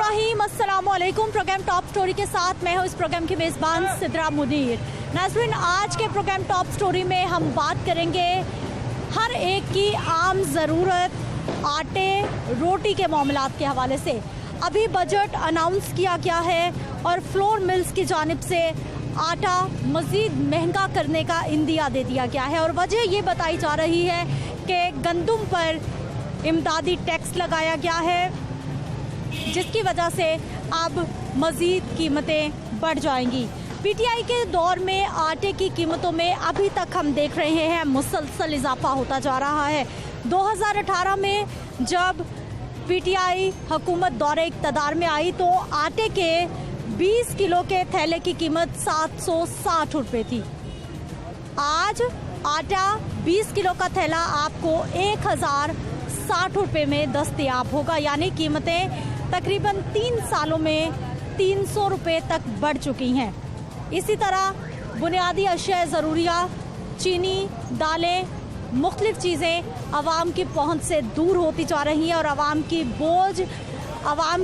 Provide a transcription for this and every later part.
बिस्मिल्लाहिर्रहमानिर्रहीम, अस्सलाम वालेकुम। प्रोग्राम टॉप स्टोरी के साथ मैं हूँ इस प्रोग्राम की मेज़बान सिद्रा मुनीर। नाज़रीन, आज के प्रोग्राम टॉप स्टोरी में हम बात करेंगे हर एक की आम ज़रूरत आटे रोटी के मामलात के हवाले से। अभी बजट अनाउंस किया गया है और फ्लोर मिल्स की जानिब से आटा मज़ीद महंगा करने का इंदिया दे दिया गया है और वजह ये बताई जा रही है कि गंदम पर इमदादी टैक्स लगाया गया है, जिसकी वजह से अब मज़ीद कीमतें बढ़ जाएंगी। पीटीआई के दौर में आटे की कीमतों में अभी तक हम देख रहे हैं मुसलसल इजाफा होता जा रहा है। 2018 में जब पीटीआई हुकूमत दौरे इक़्तिदार में आई तो आटे के 20 किलो के थैले की कीमत 760 रुपये थी। आज आटा 20 किलो का थैला आपको 1060 रुपये में दस्तयाब होगा, यानी कीमतें तकरीबन 3 सालों में 300 रुपये तक बढ़ चुकी हैं। इसी तरह बुनियादी अशिया ज़रूरिया, चीनी, दालें, मुख्तलिफ़ चीज़ें आवाम की पहुंच से दूर होती जा रही हैं और आवाम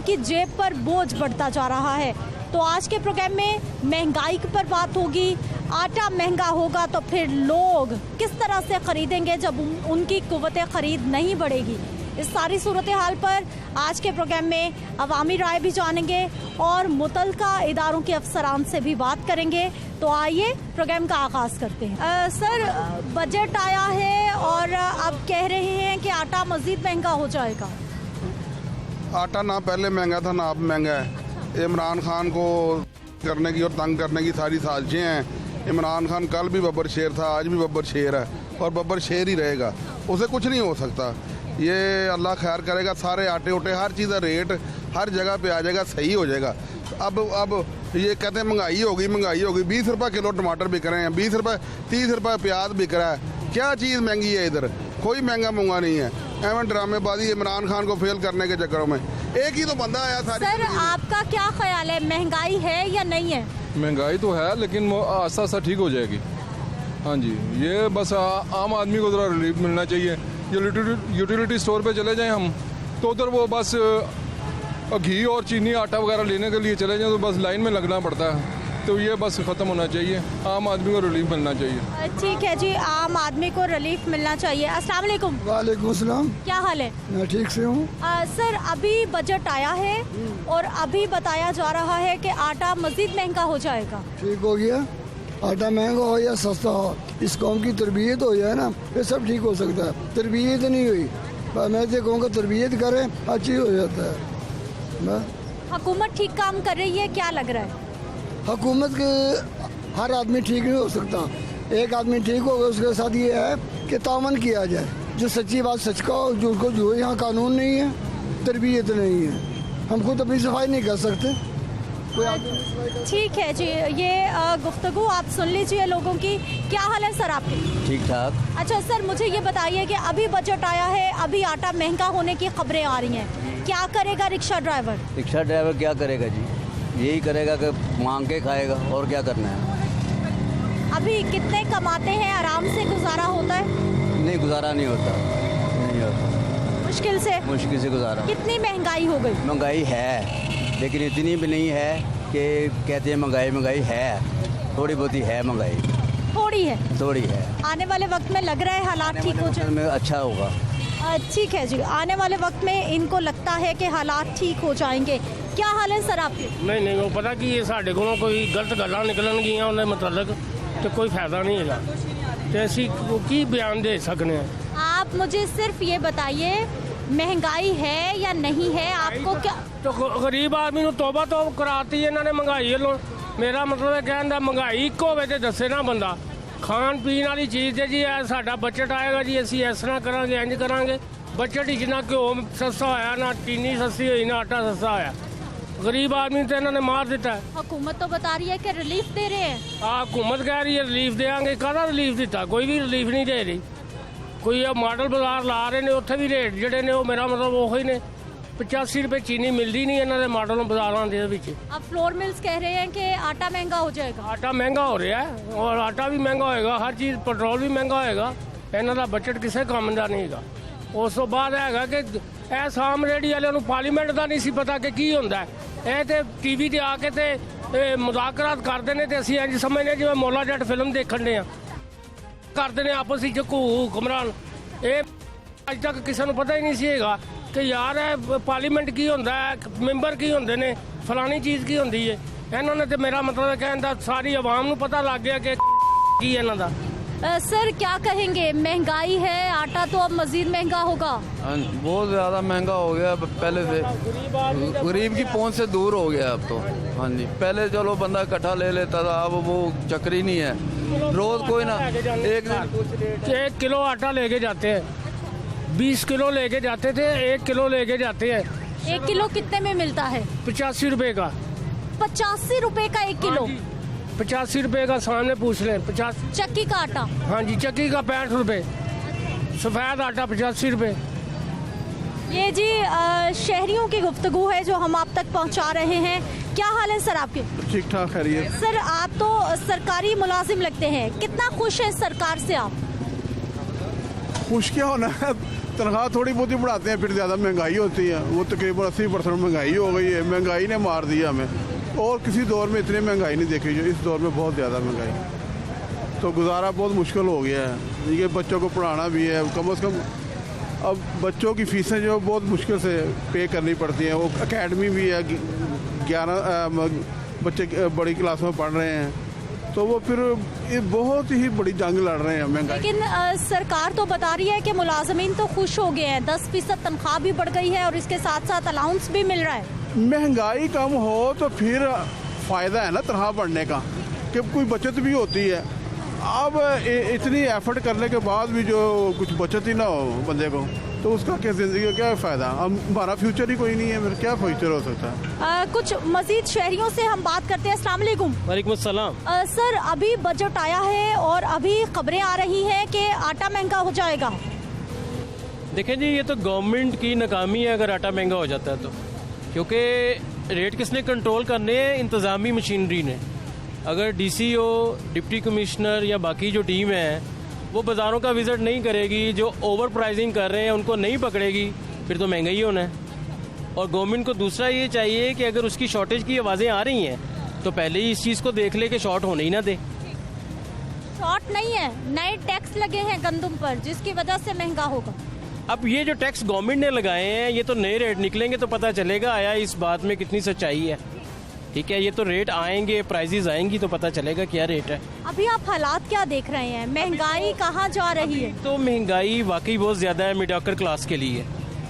की जेब पर बोझ बढ़ता जा रहा है। तो आज के प्रोग्राम में महंगाई पर बात होगी। आटा महंगा होगा तो फिर लोग किस तरह से ख़रीदेंगे जब उनकी कुव्वत ख़रीद नहीं बढ़ेगी। इस सारी सूरत हाल पर आज के प्रोग्राम में अवामी राय भी जानेंगे और मुतल्लिका इदारों के अफसरान से भी बात करेंगे। तो आइए प्रोग्राम का आगाज़ करते हैं। सर, बजट आया है और अब कह रहे हैं कि आटा मज़ीद महंगा हो जाएगा। आटा ना पहले महंगा था ना अब महंगा है। इमरान खान को करने की और तंग करने की सारी साजिशें हैं। इमरान खान कल भी बब्बर शेर था, आज भी बब्बर शेर है और बब्बर शेर ही रहेगा। उसे कुछ नहीं हो सकता। ये अल्लाह खैर करेगा, सारे आटे उटे हर चीज़ का रेट हर जगह पे आ जाएगा, सही हो जाएगा। अब ये कहते हैं महंगाई होगी 20 रुपये किलो टमाटर बिक रहे हैं, 20 रुपये 30 रुपये प्याज बिक रहा है। क्या चीज़ महंगी है इधर? कोई महंगा मुंगा नहीं है। एवं ड्रामेबाजी इमरान खान को फेल करने के चक्करों में एक ही तो बंदा आया था। सर, आपका क्या ख्याल है, महंगाई है या नहीं है? महंगाई तो है लेकिन आस्ता आस्ता ठीक हो जाएगी। हाँ जी, ये बस आम आदमी को ज़रा रिलीफ मिलना चाहिए। ये यूटिलिटी स्टोर पे चले जाएं हम तो उधर वो बस घी और चीनी आटा वगैरह लेने के लिए चले जाएं तो बस लाइन में लगना पड़ता है। तो ये बस ख़त्म होना चाहिए, आम आदमी को रिलीफ मिलना चाहिए। ठीक है जी, आम आदमी को रिलीफ मिलना चाहिए। अस्सलाम वालेकुम। वालेकुम सलाम। क्या हाल है? मैं ठीक से हूँ। सर, अभी बजट आया है और अभी बताया जा रहा है कि आटा मज़ीद महंगा हो जाएगा। ठीक हो गया, आटा महंगा हो या सस्ता हो, इस कौम की तरबियत हो जाए ना, ये सब ठीक हो सकता है। तरबियत नहीं हुई, मैं तो कहूँगा तरबियत करें, अच्छी हो जाता है। हुकूमत ठीक काम कर रही है, क्या लग रहा है? हुकूमत के हर आदमी ठीक नहीं हो सकता। एक आदमी ठीक होगा, उसके साथ ये है कि तावन किया जाए, जो सच्ची बात सच का हो, झूठ को झूठ। यहाँ कानून नहीं है, तरबियत नहीं है, हम खुद अपनी सफाई नहीं कर सकते। ठीक है जी, ये गुफ्तगू आप सुन लीजिए लोगों की। क्या हाल है सर आपके? ठीक ठाक। अच्छा सर, मुझे ये बताइए कि अभी बजट आया है, अभी आटा महंगा होने की खबरें आ रही हैं, क्या करेगा रिक्शा ड्राइवर? रिक्शा ड्राइवर क्या करेगा जी? यही करेगा कि मांग के खाएगा, और क्या करना है। अभी कितने कमाते हैं, आराम से गुजारा होता है? नहीं, गुजारा नहीं होता, नहीं होता, मुश्किल से गुजारा। कितनी महंगाई हो गई? महंगाई है लेकिन इतनी भी नहीं है कि कहते हैं महंगाई है, थोड़ी बहुत ही है महंगाई, थोड़ी है। आने वाले वक्त में लग रहा है हालात ठीक हो जाए, अच्छा होगा। ठीक है जी, आने वाले वक्त में इनको लगता है कि हालात ठीक हो जाएंगे। क्या हाल है सर आपके? नहीं, वो पता कि ये साढ़े को कोई गलत गल्लां निकलणगियां उन्हें मतलब तो कोई फायदा नहीं है, तो ऐसी की बयान दे सकने हैं। आप मुझे सिर्फ ये बताइए, महंगाई है या नहीं है? आपको क्या तो गरीब आदमी को तौबा तो कराती है इन्होंने महंगाई लो। मेरा मतलब है कहना महंगाई एक होवे ते दसे ना बंदा। खान पीन वाली चीज़ है जी, साडा बजट आएगा जी, असी इस तरह करांगे, इंज करांगे। बजट ही ना घ्यो सस्ता होया, ना चीनी सस्ती हुई, ना आटा सस्ता होया। गरीब आदमी तो इन्होंने मार दिता है। हुकूमत तो बता रही है कि रिलीफ दे रहे हैं। हुकूमत कह रही है रिलीफ देंगे, काहदा रिलीफ दिता? कोई भी रिलीफ नहीं दे रही। कोई मॉडल बाजार ला रहे ने, उत्थे भी रेट जड़े ने, मेरा मतलब वही ने 85 रुपये चीनी मिलती नहीं इन्होंने मॉडल बाजारों के। अब फ्लोर मिल्स कह रहे हैं कि आटा महंगा हो जाएगा। आटा महंगा हो रहा है और आटा भी महंगा होएगा, हर चीज़ पेट्रोल भी महंगा होएगा। इन्हों का बजट किसी काम का नहीं है। उस तो बाद है कि ਇਹ ਸਾਮ ਰੇੜੀ ਵਾਲਿਆਂ ਨੂੰ ਪਾਰਲੀਮੈਂਟ ਦਾ ਨਹੀਂ ਸੀ ਪਤਾ ਕਿ ਕੀ ਹੁੰਦਾ ਇਹ ਤੇ ਟੀਵੀ ਤੇ ਆ ਕੇ ਤੇ ਮੁਜ਼ਾਕਰਾਤ ਕਰਦੇ ਨੇ ਤੇ ਅਸੀਂ ਇੰਜ ਸਮਝਦੇ ਜਿਵੇਂ ਮੌਲਾ ਜੱਟ ਫਿਲਮ ਦੇਖਣ ਦੇ ਆ ਕਰਦੇ ਨੇ ਆਪਸ ਵਿੱਚ ਹੁਕਮਰਾਨ ਇਹ ਅੱਜ ਤੱਕ ਕਿਸੇ ਨੂੰ ਪਤਾ ਹੀ ਨਹੀਂ ਸੀ ਹੈਗਾ ਕਿ ਯਾਰ ਇਹ ਪਾਰਲੀਮੈਂਟ ਕੀ ਹੁੰਦਾ ਹੈ ਮੈਂਬਰ ਕੀ ਹੁੰਦੇ ਨੇ ਫਲਾਣੀ ਚੀਜ਼ ਕੀ ਹੁੰਦੀ ਹੈ ਇਹਨਾਂ ਨੇ ਤੇ ਮੇਰਾ ਮਤਲਬ ਕਹਿਣ ਦਾ ਸਾਰੀ ਆਵਾਮ ਨੂੰ ਪਤਾ ਲੱਗ ਗਿਆ ਕਿ ਕੀ ਇਹਨਾਂ ਦਾ सर क्या कहेंगे, महंगाई है, आटा तो अब मजीद महंगा होगा। बहुत ज़्यादा महंगा हो गया पहले से, गरीब की पहुंच से दूर हो गया अब तो। हाँ जी, पहले चलो बंदा इकट्ठा ले लेता था, अब वो चक्कर ही नहीं है। रोज कोई ना एक किलो आटा लेके जाते हैं, 20 किलो लेके जाते थे, 1 किलो लेके जाते हैं। 1 किलो कितने में मिलता है? 85 रुपए का। 85 रुपए का 1 किलो? 85 रुपए का, सामने पूछ लें। 50 चक्की का आटा? हाँ जी, चक्की का 65 रुपए, सफेद आटा 85 रुपए। ये जी शहरियों की गुफ्तगू है जो हम आप तक पहुंचा रहे हैं। क्या हाल है सर आपके? ठीक ठाक है। सर आप तो सरकारी मुलाजिम लगते हैं, कितना खुश है सरकार से आप? खुश क्या होना है, तनख्वाह थोड़ी बहुत ही बढ़ाते हैं, फिर ज़्यादा महंगाई होती है। वो तकरीबन 80% महंगाई हो गई है, महंगाई ने मार दिया हमें। और किसी दौर में इतनी महंगाई नहीं देखी जो इस दौर में बहुत ज़्यादा महंगाई, तो गुजारा बहुत मुश्किल हो गया है। ये बच्चों को पढ़ाना भी है, कम से कम अब बच्चों की फीसें जो बहुत मुश्किल से पे करनी पड़ती हैं। वो एकेडमी भी है, 11 बच्चे बड़ी क्लास में पढ़ रहे हैं, तो वो फिर ये बहुत ही बड़ी जंग लड़ रहे हैं महंगाई। लेकिन सरकार तो बता रही है कि मुलाजमीन तो खुश हो गए हैं, 10% तनख्वाह भी बढ़ गई है और इसके साथ साथ अलाउंस भी मिल रहा है। महंगाई कम हो तो फिर फ़ायदा है ना तनख्वाह बढ़ने का, कि कोई बचत भी होती है। अब इतनी एफर्ट करने के बाद भी जो कुछ बचत ही ना हो बंदे को, तो उसका क्या ज़िंदगी का क्या फ़ायदा। अब हमारा फ्यूचर ही कोई नहीं है, फिर क्या फ्यूचर हो सकता है। कुछ मजीद शहरियों से हम बात करते हैं। अस्सलाम वालेकुम। वालेकुम अस्सलाम। सर अभी बजट आया है और अभी खबरें आ रही हैं कि आटा महंगा हो जाएगा। देखें जी, ये तो गवर्नमेंट की नाकामी है अगर आटा महंगा हो जाता है तो, क्योंकि रेट किसने कंट्रोल करने हैं? इंतज़ामी मशीनरी ने। अगर डीसीओ, डिप्टी कमिश्नर या बाकी जो टीम है वो बाज़ारों का विज़िट नहीं करेगी, जो ओवर प्राइसिंग कर रहे हैं उनको नहीं पकड़ेगी, फिर तो महंगा ही होना है। और गवर्नमेंट को दूसरा ये चाहिए कि अगर उसकी शॉर्टेज की आवाज़ें आ रही हैं तो पहले ही इस चीज़ को देख ले कि शॉर्ट होने ही ना दे। शॉर्ट नहीं है, नए टैक्स लगे हैं गंदम पर जिसकी वजह से महंगा होगा। अब ये जो टैक्स गवर्नमेंट ने लगाए हैं ये तो नए रेट निकलेंगे तो पता चलेगा आया इस बात में कितनी सच्चाई है। ठीक है, ये तो रेट आएंगे, प्राइजेज आएंगी तो पता चलेगा क्या रेट है। अभी आप हालात क्या देख रहे हैं, महंगाई कहाँ जा रही है? तो महंगाई वाकई बहुत ज़्यादा है, मीडियोकर क्लास के लिए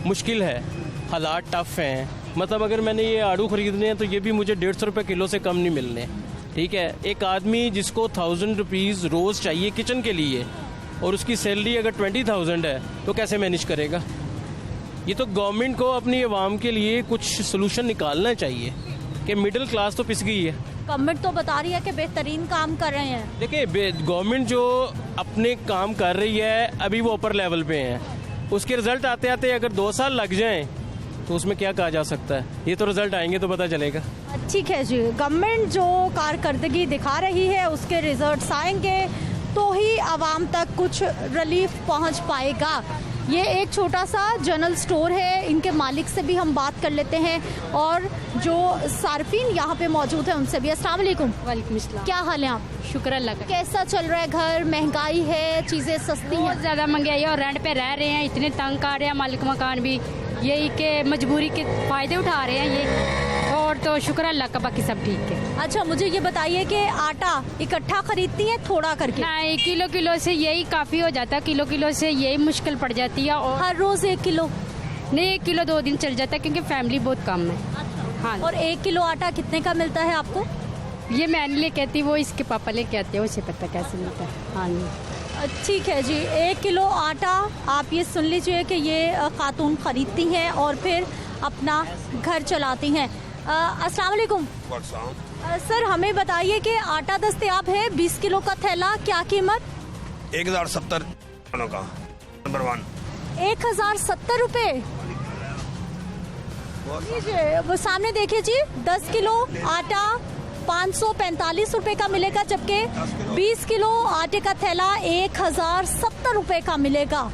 मुश्किल है, हालात टफ हैं। मतलब अगर मैंने ये आड़ू खरीदने हैं तो ये भी मुझे 150 रुपये किलो से कम नहीं मिलने। ठीक है, एक आदमी जिसको 1000 रुपीज़ रोज़ चाहिए किचन के लिए और उसकी सैलरी अगर 20,000 है तो कैसे मैनेज करेगा? ये तो गवर्नमेंट को अपनी आवाम के लिए कुछ सोल्यूशन निकालना चाहिए कि मिडिल क्लास तो पिस गई है। गवर्नमेंट तो बता रही है कि बेहतरीन काम कर रहे हैं। देखिए, गवर्नमेंट जो अपने काम कर रही है अभी वो ऊपर लेवल पे है, उसके रिजल्ट आते आते अगर 2 साल लग जाएं तो उसमें क्या कहा जा सकता है। ये तो रिजल्ट आएंगे तो पता चलेगा। ठीक है जी, गवर्नमेंट जो कारकर्दगी दिखा रही है उसके रिजल्ट्स आएंगे तो ही आवाम तक कुछ रिलीफ पहुंच पाएगा। ये एक छोटा सा जनरल स्टोर है, इनके मालिक से भी हम बात कर लेते हैं और जो सार्फिन यहाँ पे मौजूद है उनसे भी। अस्सलाम वालेकुम। वालेकुम अस्सलाम। क्या हाल है आप? शुक्र अल्लाह का। कैसा चल रहा है घर? महंगाई है, चीज़ें सस्ती हैं? बहुत ज़्यादा महंगाई है और रेंट पे रह रहे हैं, इतने तंग आ रहे हैं मालिक मकान भी, यही के मजबूरी के फ़ायदे उठा रहे हैं ये। और तो शुक्र अल्लाह का, बाकी सब ठीक है। अच्छा, मुझे ये बताइए कि आटा इकट्ठा खरीदती है थोड़ा करके? नहीं, किलो से यही काफ़ी हो जाता है, किलो से यही मुश्किल पड़ जाती है। और हर रोज़ 1 किलो? नहीं, 1 किलो 2 दिन चल जाता है क्योंकि फैमिली बहुत कम है। हाँ। और 1 किलो आटा कितने का मिलता है आपको? ये मैं नहीं लेके आती, वो इसके पापा लेके आते हैं, उसे पता कैसे मिलता है। हाँ जी, ठीक है जी। 1 किलो आटा आप ये सुन लीजिए कि ये खातून खरीदती हैं और फिर अपना घर चलाती हैं। अस्सलाम वालेकुम। सर हमें बताइए कि आटा दस्तयाब है 20 किलो का थैला, क्या कीमत? 1070 का नंबर 1। 1070 रुपये? वो सामने देखिए जी, 10 किलो आटा 545 रुपये का मिलेगा, जबकि 20 किलो आटे का थैला 1070 रुपये का मिलेगा।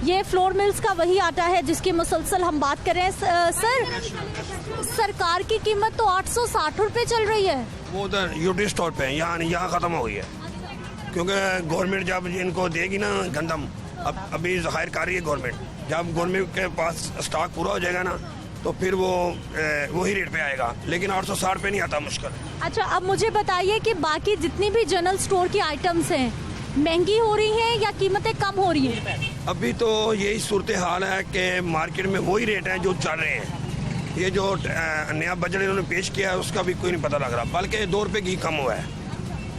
ये फ्लोर मिल्स का वही आटा है जिसकी मुसलसल हम बात कर रहे हैं। सर, सरकार की कीमत तो 860 रुपए चल रही है। वो उधर यूटी स्टोर पे है, यहाँ ख़त्म हो गई है, क्योंकि गवर्नमेंट जब इनको देगी ना गंदम, अभी हायर कर रही है गवर्नमेंट, जब गवर्नमेंट के पास स्टॉक पूरा हो जाएगा ना तो फिर वो वही रेट पे आएगा, लेकिन 860 पे नहीं आता, मुश्किल। अच्छा, अब मुझे बताइए कि बाकी जितनी भी जनरल स्टोर की आइटम्स हैं महंगी हो रही हैं या कीमतें कम हो रही हैं? अभी तो यही सूरत हाल है कि मार्केट में वही रेट हैं जो चल रहे हैं। ये जो नया बजट इन्होंने पेश किया है उसका भी कोई नहीं पता लग रहा, बल्कि 2 रुपये घी कम हुआ है,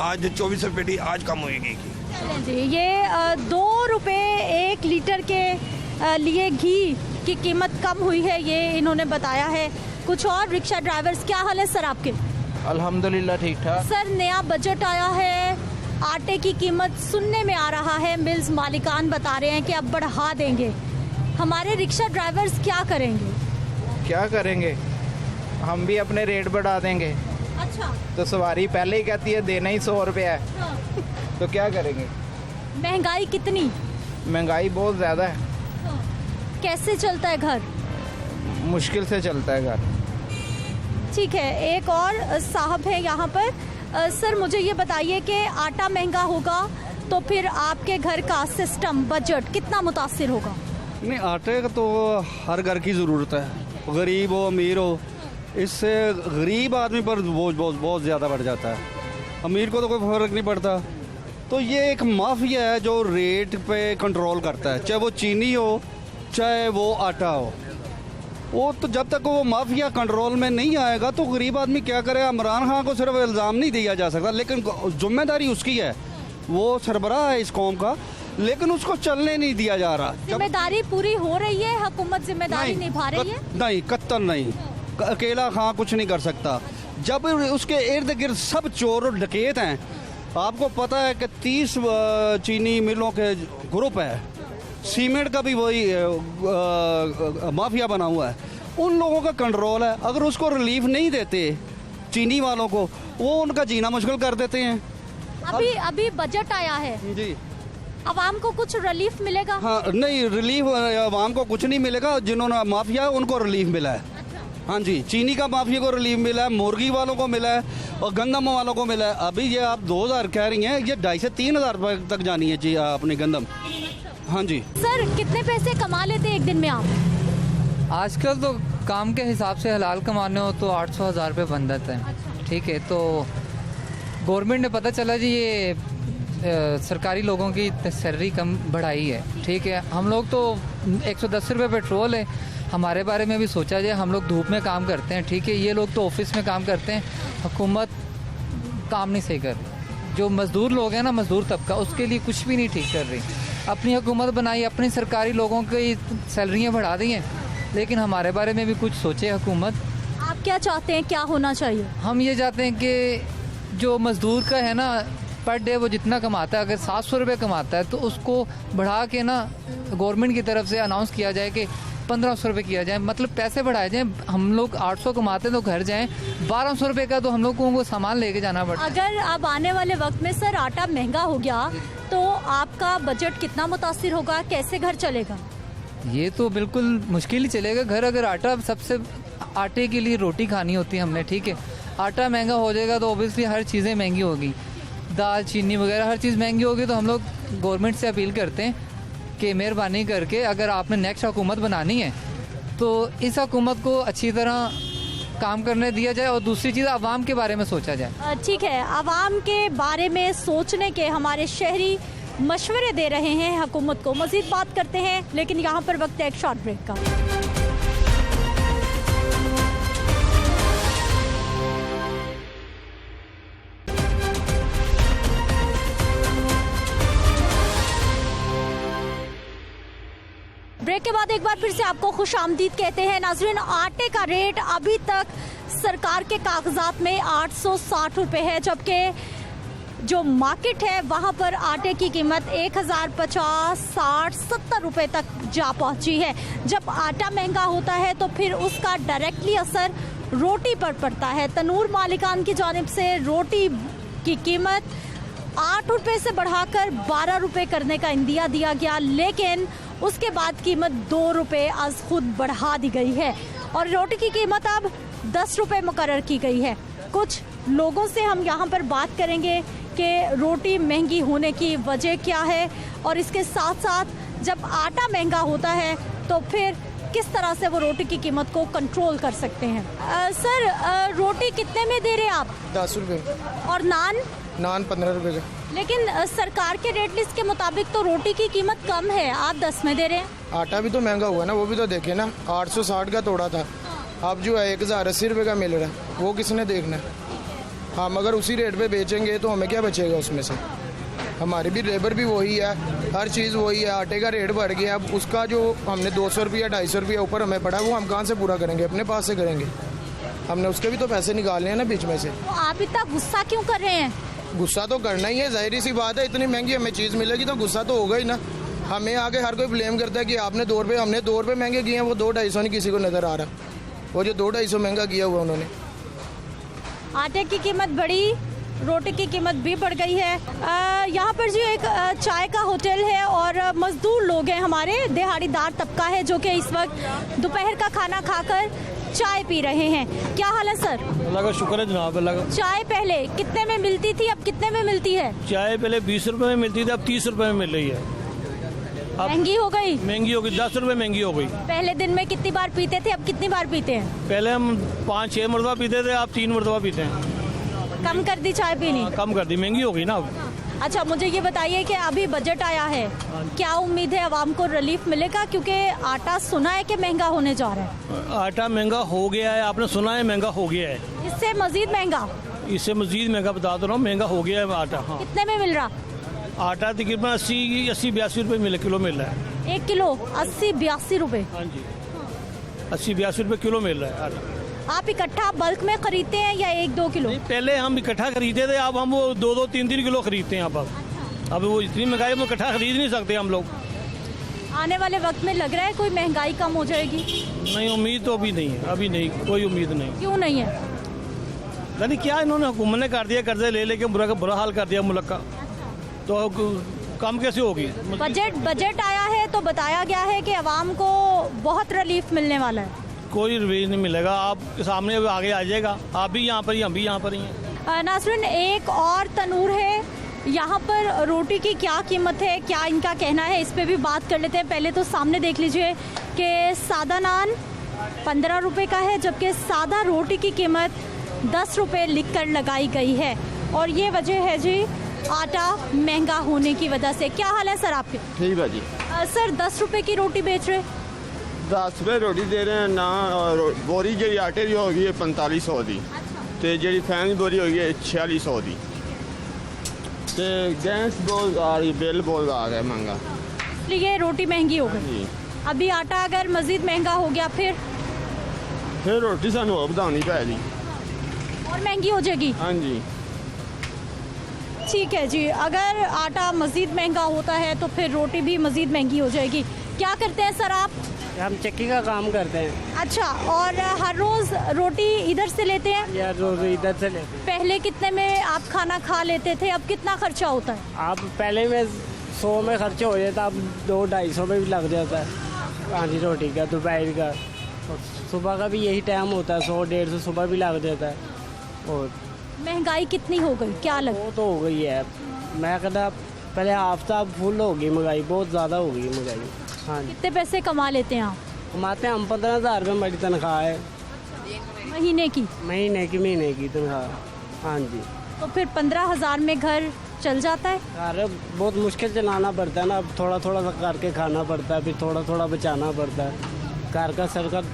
आज 24 रुपये पेटी आज कम हुई घी की। जी, ये 2 रुपये 1 लीटर के लिए घी की कीमत कम हुई है, ये इन्होंने बताया है। कुछ और रिक्शा ड्राइवर्स, क्या हाल है सर आपके? अल्हम्दुलिल्लाह ठीक ठाक। सर, नया बजट आया है, आटे की कीमत सुनने में आ रहा है, मिल्स मालिकान बता रहे हैं कि अब बढ़ा देंगे, हमारे रिक्शा ड्राइवर्स क्या करेंगे? क्या करेंगे, हम भी अपने रेट बढ़ा देंगे। अच्छा, तो सवारी पहले ही कहती है देना ही 100 रुपये है। हाँ। तो क्या करेंगे? महंगाई कितनी? महंगाई बहुत ज़्यादा है। हाँ। कैसे चलता है घर? मुश्किल से चलता है घर। ठीक है, एक और साहब है यहाँ पर। सर, मुझे ये बताइए कि आटा महंगा होगा तो फिर आपके घर का सिस्टम, बजट कितना मुतासिर होगा? नहीं, आटे का तो हर घर की ज़रूरत है, गरीब हो अमीर हो, इससे गरीब आदमी पर बोझ बहुत ज़्यादा बढ़ जाता है, अमीर को तो कोई फ़र्क नहीं पड़ता। तो ये एक माफिया है जो रेट पे कंट्रोल करता है, चाहे वो चीनी हो चाहे वो आटा हो। वो तो जब तक वो माफिया कंट्रोल में नहीं आएगा तो गरीब आदमी क्या करे? इमरान खान को सिर्फ इल्ज़ाम नहीं दिया जा सकता, लेकिन जिम्मेदारी उसकी है, वो सरबराह है इस कौम का, लेकिन उसको चलने नहीं दिया जा रहा। जिम्मेदारी पूरी हो रही है, हुकूमत जिम्मेदारी निभा रही है? नहीं, कत्तल नहीं, अकेला खां कुछ नहीं कर सकता। जब उसके इर्द गिर्द सब चोर और डकैत हैं, आपको पता है कि 30 चीनी मिलों के ग्रुप है, सीमेंट का भी वही माफिया बना हुआ है, उन लोगों का कंट्रोल है। अगर उसको रिलीफ नहीं देते चीनी वालों को, वो उनका जीना मुश्किल कर देते हैं। अभी बजट आया है जी, अवाम को कुछ रिलीफ मिलेगा? हाँ, नहीं, रिलीफ अवाम को कुछ नहीं मिलेगा, जिन्होंने माफिया है उनको रिलीफ मिला है। हाँ जी, चीनी का माफिया को रिलीफ मिला है, मुर्गी वालों को मिला है और गंदम वालों को मिला है। अभी ये आप 2000 कह रही हैं, ये 2,500 से 3,000 रुपए तक जानी है जी अपनी गंदम। हाँ जी। सर, कितने पैसे कमा लेते हैं एक दिन में आप? आजकल तो काम के हिसाब से हलाल कमाने हो तो 800-1000 रुपये बन जाते हैं। ठीक है, तो गवर्नमेंट ने पता चला जी ये सरकारी लोगों की सैलरी कम बढ़ाई है। ठीक है, हम लोग तो 110 रुपये पेट्रोल है, हमारे बारे में भी सोचा जाए, हम लोग धूप में काम करते हैं। ठीक है, ये लोग तो ऑफिस में काम करते हैं, हुकूमत काम नहीं सही कर रही। जो मज़दूर लोग हैं ना, मज़दूर तबका, उसके लिए कुछ भी नहीं ठीक कर रही। अपनी हुकूमत बनाई, अपनी सरकारी लोगों की सैलरियाँ बढ़ा दी हैं, लेकिन हमारे बारे में भी कुछ सोचे हुकूमत। आप क्या चाहते हैं, क्या होना चाहिए? हम ये चाहते हैं कि जो मज़दूर का है ना, पर डे वो जितना कमाता है, अगर 700 रुपये कमाता है तो उसको बढ़ा के ना गवर्नमेंट की तरफ से अनाउंस किया जाए कि 1500 रुपये किया जाए, मतलब पैसे बढ़ाए जाएं। हम लोग 800 कमाते हैं तो घर जाएं, 1200 रुपये का तो हम लोग को सामान लेके जाना पड़ता है। अगर अब आने वाले वक्त में सर आटा महंगा हो गया तो आपका बजट कितना मुतासिर होगा, कैसे घर चलेगा? ये तो बिल्कुल मुश्किल ही चलेगा घर, अगर आटा, सबसे आटे के लिए रोटी खानी होती है हमने। ठीक है, आटा महंगा हो जाएगा तो ओबियसली हर चीज़ें महंगी होगी, दाल चीनी वगैरह हर चीज़ महंगी होगी। तो हम लोग गवर्नमेंट से अपील करते हैं कि मेहरबानी करके अगर आपने नेक्स्ट हुकूमत बनानी है तो इस हुकूमत को अच्छी तरह काम करने दिया जाए, और दूसरी चीज़ आवाम के बारे में सोचा जाए। ठीक है, आवाम के बारे में सोचने के हमारे शहरी मशवरे दे रहे हैं हुकूमत को। मज़ीद बात करते हैं, लेकिन यहाँ पर वक्त है एक शॉर्ट ब्रेक का। ब्रेक के बाद एक बार फिर से आपको खुश आमदीद कहते हैं। नाज़रीन, आटे का रेट अभी तक सरकार के कागजात में 860 रुपये है, जबकि जो मार्केट है वहाँ पर आटे की कीमत 1050, 60, 70 रुपये तक जा पहुँची है। जब आटा महंगा होता है तो फिर उसका डायरेक्टली असर रोटी पर पड़ता है। तनूर मालिकान की जानिब से रोटी की कीमत 8 रुपये से बढ़ाकर 12 रुपये करने का इंदिया दिया गया, लेकिन उसके बाद कीमत 2 रुपये आज खुद बढ़ा दी गई है और रोटी की कीमत अब 10 रुपये मुकर्रर की गई है। कुछ लोगों से हम यहाँ पर बात करेंगे कि रोटी महंगी होने की वजह क्या है और इसके साथ साथ जब आटा महंगा होता है तो फिर किस तरह से वो रोटी की कीमत को कंट्रोल कर सकते हैं। सर रोटी कितने में दे रहे हैं आप? 10 रुपये। और नान? नान 15 रुपये का। लेकिन सरकार के रेट लिस्ट के मुताबिक तो रोटी की कीमत कम है, आप 10 में दे रहे हैं। आटा भी तो महंगा हुआ ना, वो भी तो देखे ना, 860 का तोड़ा था, अब जो है 1080 रुपये का मिल रहा है, वो किसने देखना है। हम अगर उसी रेट पे बेचेंगे तो हमें क्या बचेगा उसमें से। हमारी भी लेबर भी वही है, हर चीज़ वही है, आटे का रेट बढ़ गया, अब उसका जो हमने 200 रुपया 250 रुपया ऊपर हमें पड़ा, वो हम कहाँ से पूरा करेंगे, अपने पास से करेंगे। हमने उसके भी तो पैसे निकालने हैं ना बीच में से। तो आप इतना गुस्सा क्यों कर रहे हैं? गुस्सा तो करना ही है, जाहिर सी बात है, इतनी महंगी हमें चीज़ मिलेगी तो गुस्सा तो होगा ही ना। हमें आगे हर कोई ब्लेम करता है कि आपने 2 रुपये, हमने 2 रुपये महंगे किए हैं, वो 200-250 नहीं किसी को नज़र आ रहा। वो जो 200-250 महंगा किया हुआ उन्होंने। आटे की कीमत बढ़ी, रोटी की कीमत भी बढ़ गई है। यहाँ पर जी एक चाय का होटल है और मजदूर लोग हैं, हमारे दिहाड़ीदार तबका है जो कि इस वक्त दोपहर का खाना खाकर चाय पी रहे हैं। क्या हाल है सर? अल्लाह का शुक्र है जनाब, अल्लाह का। चाय पहले कितने में मिलती थी, अब कितने में मिलती है? चाय पहले 20 रुपए में मिलती थी, अब 30 रुपए में मिल रही है। महंगी हो गई? महंगी हो गई, 10 रुपए महंगी हो गई। पहले दिन में कितनी बार पीते थे, अब कितनी बार पीते हैं? पहले हम 5-6 मरतबा पीते थे, अब 3 मरतबा पीते हैं। कम कर दी चाय पीनी? कम कर दी, महंगी हो गई ना अब। अच्छा, मुझे ये बताइए कि अभी बजट आया है, क्या उम्मीद है आवाम को रिलीफ मिलेगा? क्योंकि आटा सुना है कि महंगा होने जा रहा है। आटा महंगा हो गया है, आपने सुना है महंगा हो गया है। इससे मजीद महंगा? इससे मजीद महंगा बता दो ना, महंगा हो गया है आटा। हाँ। कितने में मिल रहा? आटा तकरीबन 80-82 रुपये किलो मिल रहा है। 1 किलो 80-82 रुपये? हाँ जी, 80-82 रुपये किलो मिल रहा है आटा। आप इकट्ठा बल्क में खरीदते हैं या 1-2 किलो? पहले हम इकट्ठा खरीदते थे, अब हम वो 2-2, 3-3 किलो खरीदते हैं। अब वो इतनी महंगाई में इकट्ठा खरीद नहीं सकते हम लोग। आने वाले वक्त में लग रहा है कोई महंगाई कम हो जाएगी? नहीं, उम्मीद तो अभी नहीं है, अभी नहीं, कोई उम्मीद नहीं। क्यों नहीं है? यानी क्या इन्होंने हुकूमत ने कर दिया, कर्जे ले लेके बुरा हाल कर दिया मुल्क का, तो कम कैसे होगी? बजट आया है तो बताया गया है कि अवाम को बहुत रिलीफ मिलने वाला है। कोई रिलीफ नहीं मिलेगा, आप सामने आगे आ जाएगा, आप भी यहाँ पर ही, हम भी यहाँ पर ही हैं। नासरीन, एक और तनूर है, यहाँ पर रोटी की क्या कीमत है, क्या इनका कहना है, इस पे भी बात कर लेते हैं। पहले तो सामने देख लीजिए कि सादा नान 15 रुपये का है, जबकि सादा रोटी की कीमत 10 रुपये लिख कर लगाई गई है और ये वजह है जी आटा महंगा होने की वजह से। क्या हाल है सर आपके? ठीक है जी। सर 10 रुपये की रोटी बेच रहे? 10 रुपये रोटी दे रहे हैं ना। बोरी जी आटे की होगी 4500 की, तो जी फैन बोरी होगी 4600 की, तो गैस बहुत आ रही, बिल बहुत आ रहा है महंगा, इसलिए रोटी महंगी हो गई। अभी आटा अगर मजीद महंगा हो गया फिर रोटी सानू और बढ़ानी पैगी और महंगी हो जाएगी। हाँ जी, ठीक है जी, अगर आटा मजीद महंगा होता है तो फिर रोटी भी मजीद महंगी हो जाएगी। क्या करते हैं सर आप? हम चक्की का काम करते हैं। अच्छा, और हर रोज रोटी इधर से लेते हैं? यार रोज इधर से लेते हैं। पहले कितने में आप खाना खा लेते थे, अब कितना खर्चा होता है? आप पहले में 100 में खर्चा हो जाता, अब 200-250 में भी लग जाता है आधी रोटी का, दोपहर का, और सुबह का भी यही टाइम होता है, 100-150 सुबह भी लग जाता है। और महंगाई कितनी हो गई, क्या लग? वो तो हो गई है, मैं कहता पहले हफ्ता फुल हो गई महंगाई, बहुत ज़्यादा हो गई महंगाई। हाँ, कितने पैसे कमा लेते हैं आप? कमाते हैं हम 15,000 रुपये मेरी तनख्वाह है महीने की तनख्वाह। हाँ जी, तो फिर 15,000 में घर चल जाता है? अरे बहुत मुश्किल चलाना पड़ता है ना, अब थोड़ा थोड़ा सा करके खाना पड़ता है, फिर थोड़ा थोड़ा बचाना पड़ता है, घर का सरकार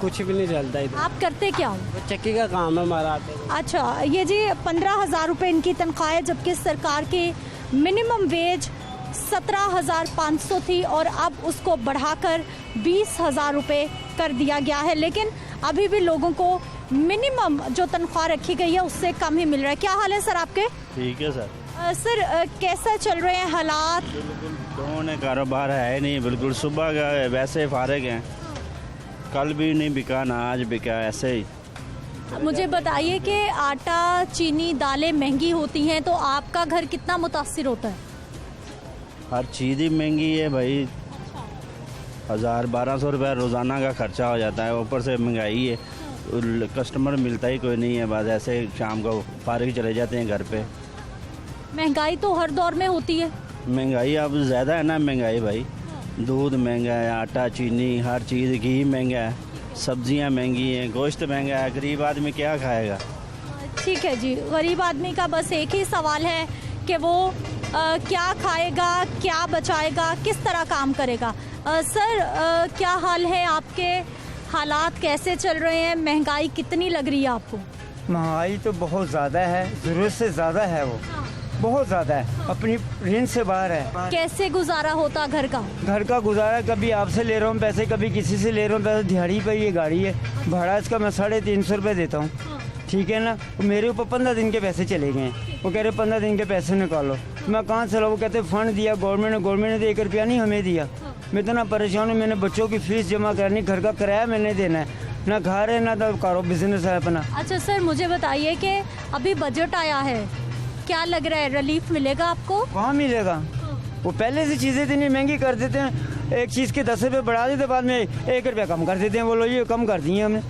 कुछ भी नहीं चलता इधर। आप करते क्या हो? चक्की का काम है हमारा। अच्छा, ये जी 15,000 रुपये इनकी तनख्वाह है, जबकि सरकार की मिनिमम वेज 17,500 थी और अब उसको बढ़ाकर 20,000 रुपये कर दिया गया है, लेकिन अभी भी लोगों को मिनिमम जो तनख्वाह रखी गई है उससे कम ही मिल रहा है। क्या हाल है सर आपके? ठीक है सर। सर कैसा चल रहे हैं हालात? बिल्कुल दोनों ने कारोबार है नहीं, बिल्कुल सुबह का वैसे फारिग हैं, कल भी नहीं बिका ना आज बिका, ऐसे ही। मुझे बताइए कि आटा, चीनी, दालें महंगी होती हैं तो आपका घर कितना मुतासिर होता है? हर चीज़ ही महंगी है भाई, 1200 रुपये रोज़ाना का खर्चा हो जाता है, ऊपर से महंगाई है, कस्टमर मिलता ही कोई नहीं है, बस ऐसे शाम को फारिग चले जाते हैं घर पे। महंगाई तो हर दौर में होती है। महंगाई अब ज़्यादा है ना, महंगाई भाई, दूध महंगा है, आटा चीनी हर चीज़, घी महंगा है, सब्जियां महंगी हैं, गोश्त महंगा है, गरीब आदमी क्या खाएगा। ठीक है जी, गरीब आदमी का बस एक ही सवाल है कि वो क्या खाएगा, क्या बचाएगा, किस तरह काम करेगा। सर क्या हाल है आपके, हालात कैसे चल रहे हैं, महंगाई कितनी लग रही है आपको? महंगाई तो बहुत ज़्यादा है, ज़रूरत से ज़्यादा है, वो बहुत ज़्यादा है, अपनी रेंज से बाहर है। कैसे गुजारा होता घर का? घर का गुजारा कभी आपसे ले रहा हूँ पैसे, कभी किसी से ले रहा हूँ पैसे। दिहाड़ी पर ये गाड़ी है, भाड़ा इसका मैं 350 रुपये देता हूँ, ठीक है ना। मेरे ऊपर 15 दिन के पैसे चले गए हैं, वो कह रहे 15 दिन के पैसे निकालो, मैं कहाँ से लाऊं? वो कहते फंड दिया गवर्नमेंट ने तो 1 रुपया नहीं हमें दिया। मैं इतना परेशान हूँ, मैंने बच्चों की फीस जमा करनी, घर का किराया मैंने देना है, ना घर है ना तो कारो बिजनेस है अपना। अच्छा सर, मुझे बताइए कि अभी बजट आया है, क्या लग रहा है, रिलीफ मिलेगा आपको? कहाँ मिलेगा, वो पहले से चीज़ें इतनी महंगी कर देते हैं, एक चीज़ के 10 रुपये बढ़ा देते, बाद में 1 रुपया कम कर देते हैं। बोलो ये कम कर दिए हमने,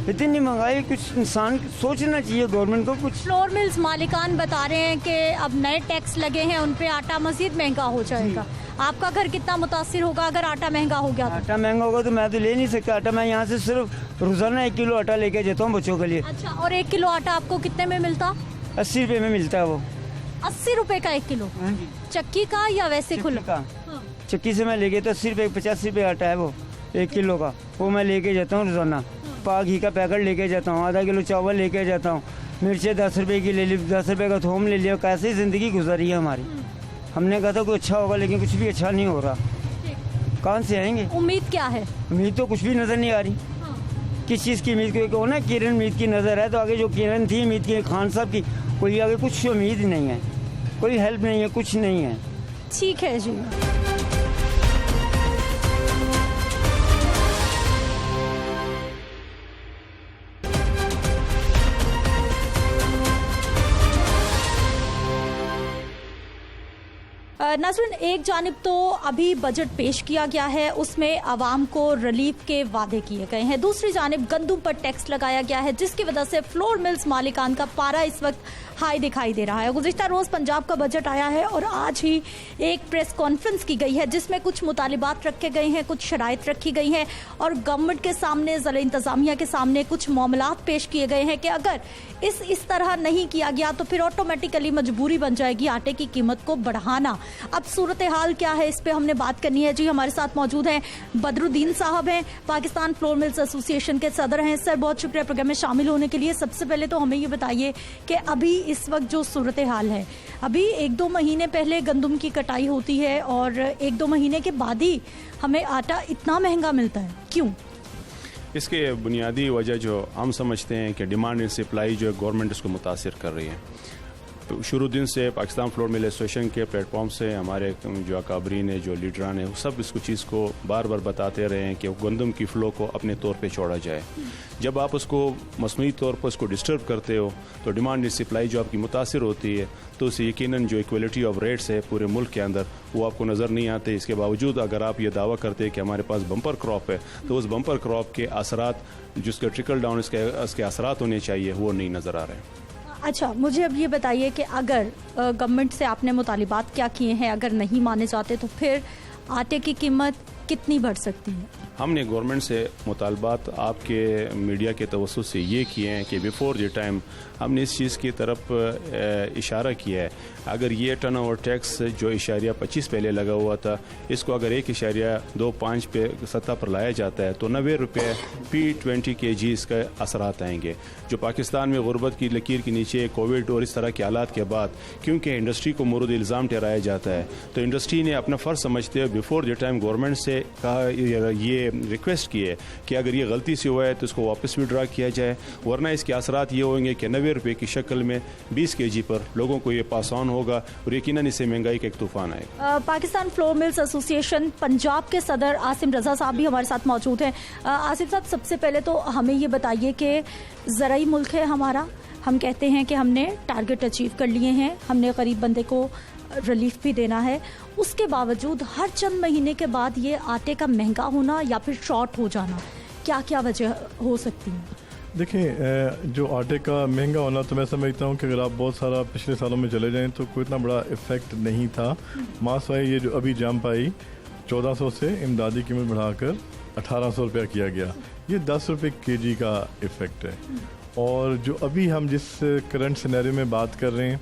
इतनी महंगाई, कुछ इंसान सोचना चाहिए गवर्नमेंट को कुछ। फ्लोर मिल्स मालिकान बता रहे हैं कि अब नए टैक्स लगे हैं, उन पे आटा मजीद महंगा हो जाएगा। आपका घर कितना मुतासिर होगा अगर आटा महंगा हो गया? आटा महंगा होगा तो मैं तो ले नहीं सकता आटा, मैं यहाँ से सिर्फ रोजाना 1 किलो आटा लेके जाता हूँ बच्चों के लिए। अच्छा, और 1 किलो आटा आपको कितने में मिलता? 80 रुपये में मिलता है वो। 80 रुपये का 1 किलो? चक्की का या वैसे खुला? चक्की से मैं लेके तो 80 रुपये 85 रुपये आटा है वो 1 किलो का, वो मैं लेके जाता हूँ रोजाना। पा घी का पैकेट लेके जाता हूँ, आधा किलो चावल लेके जाता हूँ, मिर्चें 10 रुपये की ले ली, 10 रुपये का थोम ले लिया। कैसे ज़िंदगी गुजारी है हमारी। हमने कहा था कोई अच्छा होगा, लेकिन कुछ भी अच्छा नहीं हो रहा। कहाँ से आएंगे? उम्मीद क्या है? उम्मीद तो कुछ भी नज़र नहीं आ रही। किस चीज़ की उम्मीद? को ना किरण मीत की नज़र है, तो आगे जो किरण थी मीत की खान साहब की, कोई आगे कुछ उम्मीद नहीं है, कोई हेल्प नहीं है, कुछ नहीं है। ठीक है जी। नाज़रीन, एक जानिब तो अभी बजट पेश किया गया है, उसमें आवाम को रिलीफ के वादे किए गए हैं, दूसरी जानिब गंदम पर टैक्स लगाया गया है, जिसकी वजह से फ्लोर मिल्स मालिकान का पारा इस वक्त हाई दिखाई दे रहा है। गुज़िश्ता रोज़ पंजाब का बजट आया है और आज ही एक प्रेस कॉन्फ्रेंस की गई है, जिसमें कुछ मुतालिबात रखे गए हैं, कुछ शराइत रखी गई हैं और गवर्नमेंट के सामने, ज़िला इंतज़ामिया के सामने कुछ मामलात पेश किए गए हैं कि अगर इस तरह नहीं किया गया तो फिर ऑटोमेटिकली मजबूरी बन जाएगी आटे की कीमत को बढ़ाना। अब सूरत हाल क्या है, इस पे हमने बात करनी है जी। हमारे साथ मौजूद हैं बदरुद्दीन साहब, हैं पाकिस्तान फ्लोर मिल्स एसोसिएशन के सदर हैं। सर, बहुत शुक्रिया प्रोग्राम में शामिल होने के लिए। सबसे पहले तो हमें ये बताइए कि अभी इस वक्त जो सूरत हाल है, अभी 1-2 महीने पहले गंदम की कटाई होती है और 1-2 महीने के बाद ही हमें आटा इतना महंगा मिलता है, क्यों? इसके बुनियादी वजह जो हम समझते हैं कि डिमांड एंड सप्लाई जो गवर्नमेंट इसको मुतासिर कर रही है। तो शुरू दिन से पाकिस्तान फ्लोर मिल एसोसिएशन के प्लेटफॉर्म से हमारे जो अकाबरीन है, जो लीडरान है, वो सब इसको चीज़ को बार बार बताते रहे हैं कि गंदम की फ़्लो को अपने तौर पे छोड़ा जाए। जब आप उसको मसनूई तौर पर उसको डिस्टर्ब करते हो तो डिमांड एंड सप्लाई जो आपकी मुतासिर होती है, तो उससे यकीनन जो इक्वलिटी ऑफ रेट्स है पूरे मुल्क के अंदर वो आपको नज़र नहीं आते। इसके बावजूद अगर आप ये दावा करते हैं कि हमारे पास बम्पर क्रॉप है, तो उस बम्पर क्रॉप के असरात, जिसके ट्रिकल डाउन इसके असरात होने चाहिए, वो नहीं नज़र आ रहे हैं। अच्छा, मुझे अब ये बताइए कि अगर गवर्नमेंट से आपने मुतालिबात क्या किए हैं, अगर नहीं माने जाते तो फिर आटे की कीमत कितनी बढ़ सकती है? हमने गवर्नमेंट से मुतालबात आपके मीडिया के तवज्जुह से ये किए हैं कि बिफोर द टाइम हमने इस चीज़ की तरफ इशारा किया है। अगर ये टर्न ओवर टैक्स जो 1.25 पहले लगा हुआ था, इसको अगर 1.25 पे सतह पर लाया जाता है तो 90 रुपये P20 kg इसका असरात आएंगे। जो पाकिस्तान में गुर्बत की लकीर के नीचे कोविड और इस तरह के हालात के बाद क्योंकि इंडस्ट्री को मुरुद इल्ज़ाम ठहराया जाता है, तो इंडस्ट्री ने अपना फ़र्ज समझते हुए बिफोर द टाइम गवर्नमेंट से कहा, ये रिक्वेस्ट की है कि अगर ये गलती से हुआ है तो इसको वापस विड्रा किया जाए, वरना इसके असरात ये होंगे कि 90 रुपये की शक्ल में 20 kg पर लोगों को ये पास ऑन होगा और यकीनन इससे महंगाई का एक तूफान आएगा। Pakistan flour mills association Punjab के सदर आसिम रजा साहब भी हमारे साथ मौजूद हैं। आसिम साहब, सबसे पहले तो हमें ये बताइए कि ज़राई मुल्क है हमारा, हम कहते हैं कि हमने टारगेट अचीव कर लिए हैं, हमने गरीब बंदे को रिलीफ भी देना है, उसके बावजूद हर चंद महीने के बाद ये आटे का महंगा होना या फिर शॉर्ट हो जाना, क्या क्या वजह हो सकती है? देखिए, जो आटे का महंगा होना तो मैं समझता हूँ कि अगर आप बहुत सारा पिछले सालों में चले जाएं तो कोई इतना बड़ा इफ़ेक्ट नहीं था। मासवाई ये जो अभी जंप आई 1400 से इमदादी कीमत बढ़ाकर 1800 रुपया किया गया, ये 10 रुपये केजी का इफ़ेक्ट है। और जो अभी हम जिस करंट सिनेरियो में बात कर रहे हैं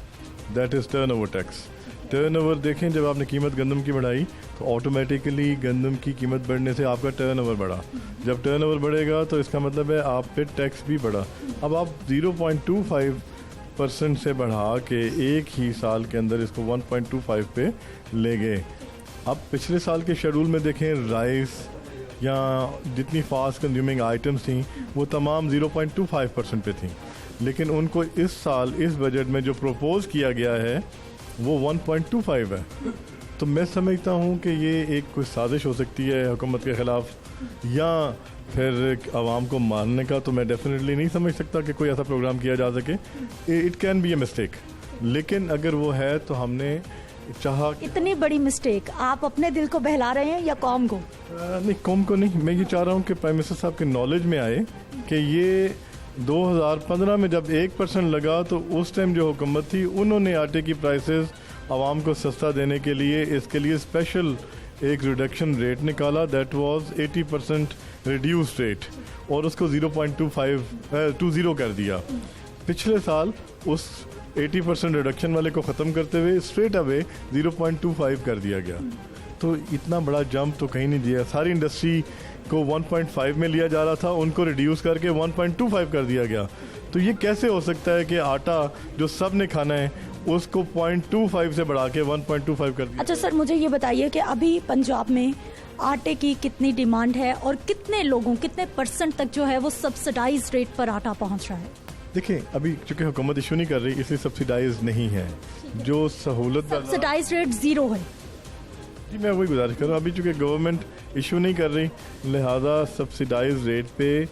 that is turnover tax. Turnover देखें, जब आपने कीमत गंदम की बढ़ाई तो ऑटोमेटिकली गंदम की कीमत बढ़ने से आपका टर्नओवर बढ़ा। जब टर्नओवर बढ़ेगा तो इसका मतलब है आप पे टैक्स भी बढ़ा। अब आप 0.25% से बढ़ा के एक ही साल के अंदर इसको 1.25 पे ले गए। अब पिछले साल के शेड्यूल में देखें, राइस या जितनी फास्ट कंज्यूमिंग आइटम्स थी वो तमाम 0.25% पे थी, लेकिन उनको इस साल इस बजट में जो प्रपोज किया गया है वो 1.25 है। तो मैं समझता हूँ कि ये एक कोई साजिश हो सकती है हुकूमत के ख़िलाफ़, या फिर आवाम को मारने का। तो मैं डेफिनेटली नहीं समझ सकता कि कोई ऐसा प्रोग्राम किया जा सके। It can be a mistake, लेकिन अगर वो है तो हमने चाहा। इतनी बड़ी मिस्टेक, आप अपने दिल को बहला रहे हैं या कौम को? नहीं, कौम को नहीं। मैं ये चाह रहा हूँ कि प्राइम मिनिस्टर साहब के नॉलेज में आए कि ये 2015 में जब 1% लगा तो उस टाइम जो हुकूमत थी उन्होंने आटे की प्राइसेस आवाम को सस्ता देने के लिए इसके लिए स्पेशल एक रिडक्शन रेट निकाला, दैट वाज 80% रिड्यूस रेट, और उसको 0.20 कर दिया। पिछले साल उस 80% रिडक्शन वाले को ख़त्म करते हुए स्ट्रेट अवे 0.25 कर दिया गया। तो इतना बड़ा जंप तो कहीं नहीं दिया। सारी इंडस्ट्री को 1.5 में लिया जा रहा था, उनको रिड्यूस करके 1.25 कर दिया गया। तो ये कैसे हो सकता है कि आटा जो सब ने खाना है उसको 0.25 से बढ़ा के 1.25 कर दिया? अच्छा सर, मुझे ये बताइए कि अभी पंजाब में आटे की कितनी डिमांड है और कितने लोगों, कितने % तक जो है वो सब्सिडाइज रेट पर आटा पहुंच रहा है? देखिए, अभी चूंकि हुकूमत इशू नहीं कर रही इसलिए सब्सिडाइज नहीं है। जो सहूलत सब्सिडाइज रेट 0 है। जी, मैं वही गुजारिश कर रहा हूँ, अभी चूंकि गवर्नमेंट इशू नहीं कर रही लिहाजा सब्सिडाइज रेट पे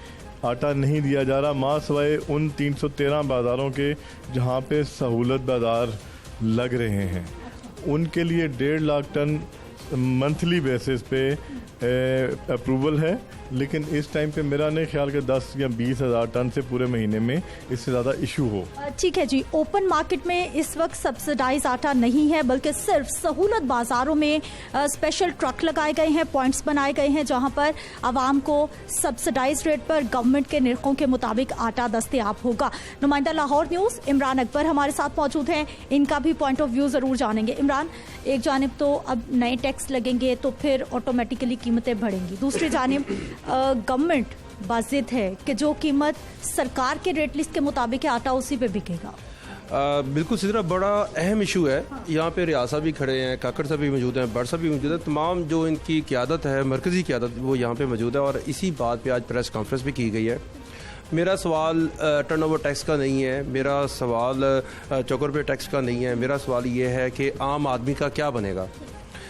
आटा नहीं दिया जा रहा, माँ सवाए उन 313 बाज़ारों के जहाँ पे सहूलत बाज़ार लग रहे हैं। उनके लिए 1.5 लाख टन मंथली बेसिस पे अप्रूवल है, लेकिन इस टाइम पे मेरा नहीं ख्याल कि 10 या 20 हज़ार टन से पूरे महीने में इससे ज़्यादा इशू हो। ठीक है जी, ओपन मार्केट में इस वक्त सब्सिडाइज आटा नहीं है, बल्कि सिर्फ सहूलत बाज़ारों में स्पेशल ट्रक लगाए गए हैं, पॉइंट्स बनाए गए हैं जहां पर आवाम को सब्सिडाइज रेट पर गवर्नमेंट के निर्खों के मुताबिक आटा दस्तयाब होगा। नुमाइंदा लाहौर न्यूज़ इमरान अकबर हमारे साथ मौजूद हैं, इनका भी पॉइंट ऑफ व्यू ज़रूर जानेंगे। इमरान, एक जानिब तो अब नए टैक्स लगेंगे तो फिर ऑटोमेटिकली कीमतें बढ़ेंगी, दूसरी जानिब गवर्नमेंट बाज़िद है कि जो कीमत सरकार के रेट लिस्ट के मुताबिक है आटा उसी पे बिकेगा। बिल्कुल सिद्रा, बड़ा अहम इशू है। यहाँ पे रियासा भी खड़े हैं, काकड़ साहब भी मौजूद हैं, बड़ साहब भी मौजूद हैं, तमाम जो इनकी क़यादत है, मरकज़ी क़यादत, वो यहाँ पे मौजूद है और इसी बात पे आज प्रेस कॉन्फ्रेंस भी की गई है। मेरा सवाल टर्नओवर टैक्स का नहीं है, मेरा सवाल चौकर पे टैक्स का नहीं है, मेरा सवाल ये है कि आम आदमी का क्या बनेगा।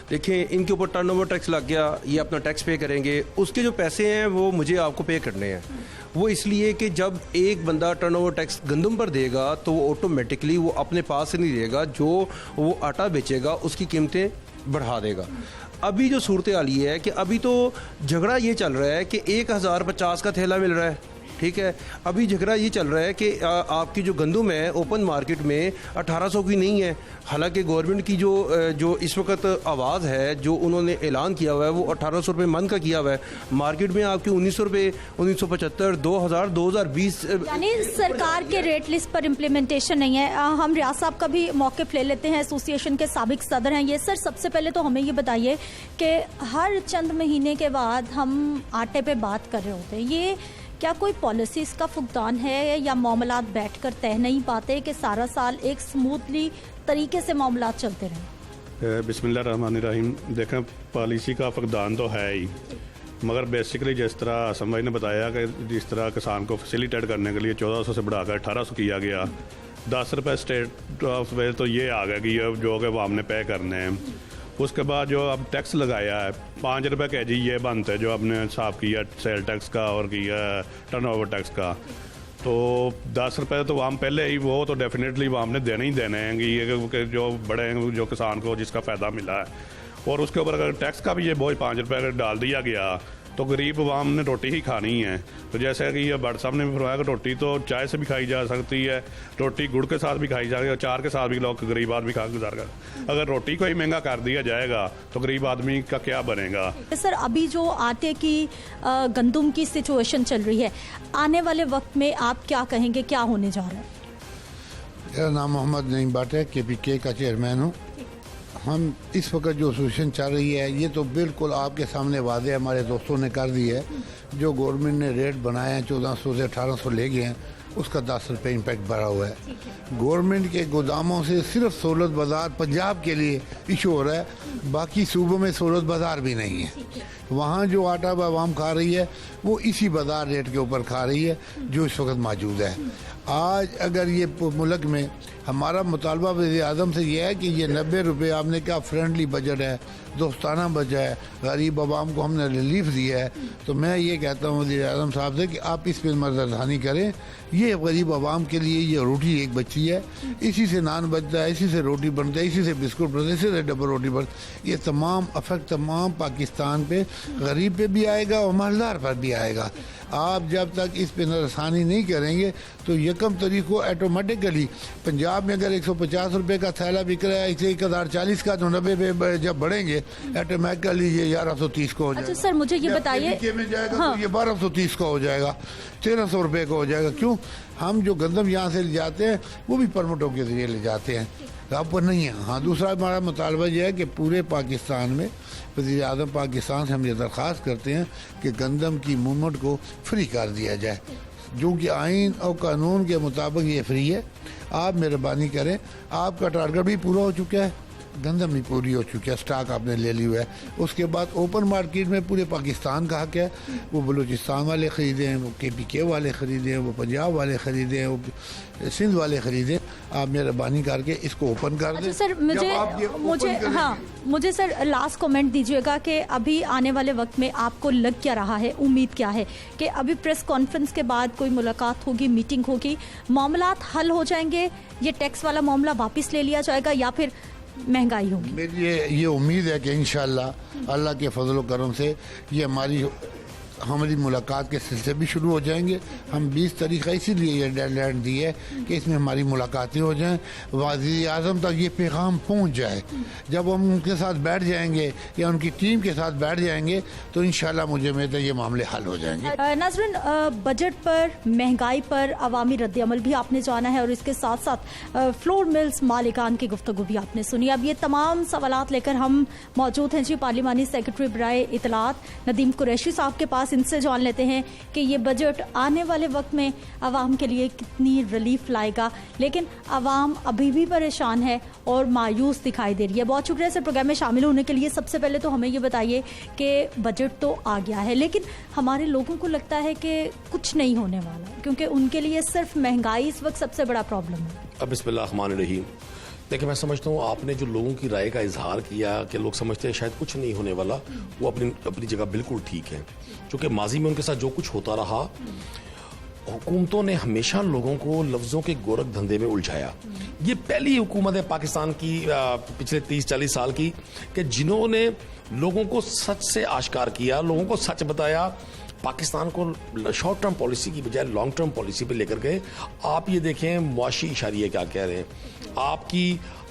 देखिए, इनके ऊपर टर्नओवर टैक्स लग गया, ये अपना टैक्स पे करेंगे, उसके जो पैसे हैं वो मुझे आपको पे करने हैं। वो इसलिए कि जब एक बंदा टर्नओवर टैक्स गंदम पर देगा तो वो ऑटोमेटिकली वो अपने पास से नहीं देगा, जो वो आटा बेचेगा उसकी कीमतें बढ़ा देगा। अभी जो सूरत हाल ये है कि अभी तो झगड़ा ये चल रहा है कि 1050 का थैला मिल रहा है, ठीक है। अभी झगड़ा ये चल रहा है कि आपकी जो गंदम है ओपन मार्केट में 1800 की नहीं है, हालांकि गवर्नमेंट की जो इस वक्त आवाज़ है, जो उन्होंने ऐलान किया हुआ है वो 1800 रुपये मन का किया हुआ है। मार्केट में आपकी 1900 रुपये, 1975, 2000, 2020, यानी सरकार के रेट लिस्ट पर इम्प्लीमेंटेशन नहीं है। हम रियाज साहब का भी मौक़िफ़ ले लेते हैं, एसोसिएशन के साबिक सदर हैं ये। सर, सबसे पहले तो हमें ये बताइए कि हर चंद महीने के बाद हम आटे पे बात कर रहे होते हैं, ये क्या कोई पॉलिसी इसका फुकदान है या मामलात बैठ कर तय नहीं पाते कि सारा साल एक स्मूथली तरीके से मामलात चलते रहें? बिस्मिल्लाहिर्रहमानिर्रहीम। देखें, पॉलिसी का फुकदान तो है ही, मगर बेसिकली जिस तरह असम भाई ने बताया कि जिस तरह किसान को फैसिलिटेट करने के लिए 1400 से बढ़ाकर 1800 किया गया, 10 रुपये स्टेट ऑफ वे तो ये आ गया कि ये जो कि वो हमने पे करने हैं। उसके बाद जो अब टैक्स लगाया है 5 रुपये केजी, ये बनता है जो आपने हिसाब किया सेल टैक्स का और किया टर्नओवर टैक्स का। तो 10 रुपए तो आम पहले ही, वो तो डेफिनेटली वो हमने देने ही देने हैं कि जो बड़े जो किसान को जिसका फ़ायदा मिला है। और उसके ऊपर अगर टैक्स का भी ये बोझ 5 रुपये अगर डाल दिया गया तो गरीब आवाम ने रोटी ही खानी है। तो जैसे कि ये भट्ट साहब ने भी फरमाया कि रोटी तो चाय से भी खाई जा सकती है, रोटी गुड़ के साथ भी खाई जा सकती है, अचार के साथ भी लोग गरीब आदमी खा गुजार कर। अगर रोटी को ही महंगा कर दिया जाएगा तो गरीब आदमी का क्या बनेगा? सर, अभी जो आटे की गंदम की सिचुएशन चल रही है, आने वाले वक्त में आप क्या कहेंगे, क्या होने जा रहा है? मेरा नाम मोहम्मद नईम भट्ट है, KPK का चेयरमैन हूँ। हम इस वक्त जो सिचुएशन चल रही है ये तो बिल्कुल आपके सामने वादे हमारे दोस्तों ने कर दी है। जो गवर्नमेंट ने रेट बनाए हैं 1400 से 1800 ले गए हैं, उसका 10 रुपये इम्पैक्ट बढ़ा हुआ है। गवर्नमेंट के गोदामों से सिर्फ सहूलत बाज़ार पंजाब के लिए इशू हो रहा है, बाकी सूबों में सहूलत बाज़ार भी नहीं है। वहाँ जो आटा आवाम खा रही है वो इसी बाज़ार रेट के ऊपर खा रही है जो इस वक्त मौजूद है। आज अगर ये मुल्क में हमारा मुतालबा वज़ीर-ए-आज़म से ये है कि ये 90 रुपये आपने क्या फ्रेंडली बजट है, दोस्ताना बजट है, गरीब आवाम को हमने रिलीफ दिया है, तो मैं ये कहता हूँ वज़ीर-ए-आज़म साहब से कि आप इस पर नज़रसानी करें। ये गरीब आवाम के लिए ये रोटी एक बची है, इसी से नान बनता है, इसी से रोटी बनता है, इसी से बिस्कुट बनता है, इसी से डबल रोटी बनती। ये तमाम अफेक्ट तमाम पाकिस्तान पे, गरीब पे भी आएगा और मालदार पर भी आएगा। आप जब तक इस पे नज़रसानी नहीं करेंगे तो यकम तारीख को ऑटोमेटिकली पंजाब में अगर 150 रुपये का थैला बिक रहा है, 1040 का, तो 90 पे जब बढ़ेंगे ऑटोमेटिकली ये 1130 को हो जाएगा। अच्छा सर, मुझे ये बताइए, में जाएगा तो ये 1230 का हो जाएगा, 1300 रुपये का हो जाएगा। क्यों? हम जो गंदम यहाँ से ले जाते हैं वो भी परमिटों के जरिए ले जाते हैं, आप पर नहीं है। हाँ, दूसरा हमारा मुतालबा यह है कि पूरे पाकिस्तान में वज़ीर-ए-आज़म पाकिस्तान से हम ये दरख्वास्त करते हैं कि गंदम की मूवमेंट को फ्री कर दिया जाए, जो कि आइन और कानून के मुताबिक ये फ्री है। आप मेहरबानी करें, आपका टारगेट भी पूरा हो चुका है, गंदम भी पूरी हो चुकी है, स्टॉक आपने ले लिया है। उसके बाद ओपन मार्केट में पूरे पाकिस्तान का हक है, वो बलूचिस्तान वाले ख़रीदे हैं, वो KPK वाले ख़रीदे हैं, वो पंजाब वाले ख़रीदे हैं, वो सिंध वाले ख़रीदे। आप मेहरबानी करके इसको ओपन कर दें। अच्छा सर, मुझे सर लास्ट कमेंट दीजिएगा कि अभी आने वाले वक्त में आपको लग क्या रहा है, उम्मीद क्या है कि अभी प्रेस कॉन्फ्रेंस के बाद कोई मुलाकात होगी, मीटिंग होगी, मामलात हल हो जाएंगे, ये टैक्स वाला मामला वापस ले लिया जाएगा या फिर महंगाई होगी? मेरी ये उम्मीद है कि इंशाल्लाह अल्लाह के फजल करम से ये हमारी मुलाकात के सिलसिले भी शुरू हो जाएंगे। हम 20 तारीख इसीलिए ये डेडलाइन दी है कि इसमें हमारी मुलाकातें हो जाएं, वज़ीर-ए-आज़म तक ये पैगाम पहुंच जाए। जब हम उनके साथ बैठ जाएंगे या उनकी टीम के साथ बैठ जाएंगे तो इंशाल्लाह मुझे उम्मीद है ये मामले हल हो जाएंगे। नाज़रीन, बजट पर, महंगाई पर अवामी रद्द-ए-अमल भी आपने जाना है और इसके साथ साथ फ्लोर मिल्स मालिकान की गुफ्तगू भी आपने सुनी। अब ये तमाम सवालात लेकर हम मौजूद हैं जी पार्लिमानी सेक्रेटरी बराए इतलात नदीम कुरैशी साहब के पास। इनसे जान लेते हैं कि ये बजट आने वाले वक्त में आवाम के लिए कितनी रिलीफ लाएगा, लेकिन आवाम अभी भी परेशान है और मायूस दिखाई दे रही है। बहुत शुक्रिया सर प्रोग्राम में शामिल होने के लिए। सबसे पहले तो हमें ये बताइए कि बजट तो आ गया है, लेकिन हमारे लोगों को लगता है कि कुछ नहीं होने वाला, क्योंकि उनके लिए सिर्फ महंगाई इस वक्त सबसे बड़ा प्रॉब्लम है। अब बिस्मिल्लाहिर्रहमानिर्रहीम। देखिए, मैं समझता हूँ आपने जो लोगों की राय का इजहार किया कि लोग समझते हैं शायद कुछ नहीं होने वाला, वो अपनी जगह बिल्कुल ठीक है, क्योंकि माजी में उनके साथ जो कुछ होता रहा, हुकूमतों ने हमेशा लोगों को लफ्ज़ों के गोरख धंधे में उलझाया। ये पहली हुकूमत है पाकिस्तान की पिछले 30-40 साल की कि जिन्होंने लोगों को सच से आश्कार किया, लोगों को सच बताया, पाकिस्तान को शॉर्ट टर्म पॉलिसी की बजाय लॉन्ग टर्म पॉलिसी पे लेकर गए। आप ये देखें मुआशी इशारिये क्या कह रहे हैं,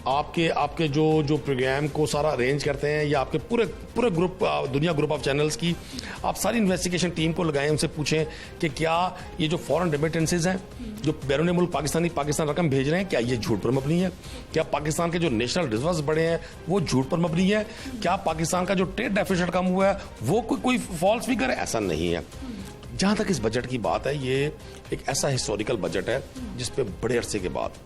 आपके जो प्रोग्राम को सारा अरेंज करते हैं, या आपके पूरे ग्रुप, दुनिया ग्रुप ऑफ चैनल्स की आप सारी इन्वेस्टिगेशन टीम को लगाएं, उनसे पूछें कि क्या ये जो फॉरेन रेमिटेंसेज हैं, जो बैरून मुल्क पाकिस्तान रकम भेज रहे हैं, क्या ये झूठ पर मबनी है? क्या पाकिस्तान के जो नेशनल रिजर्व्स बढ़े हैं वो झूठ पर मबनी है? क्या पाकिस्तान का जो ट्रेड डेफिसिट कम हुआ है वो कोई फॉल्स फिगर है? ऐसा नहीं है। जहां तक इस बजट की बात है, ये एक ऐसा हिस्टोरिकल बजट है जिसपे बड़े अरसे के बाद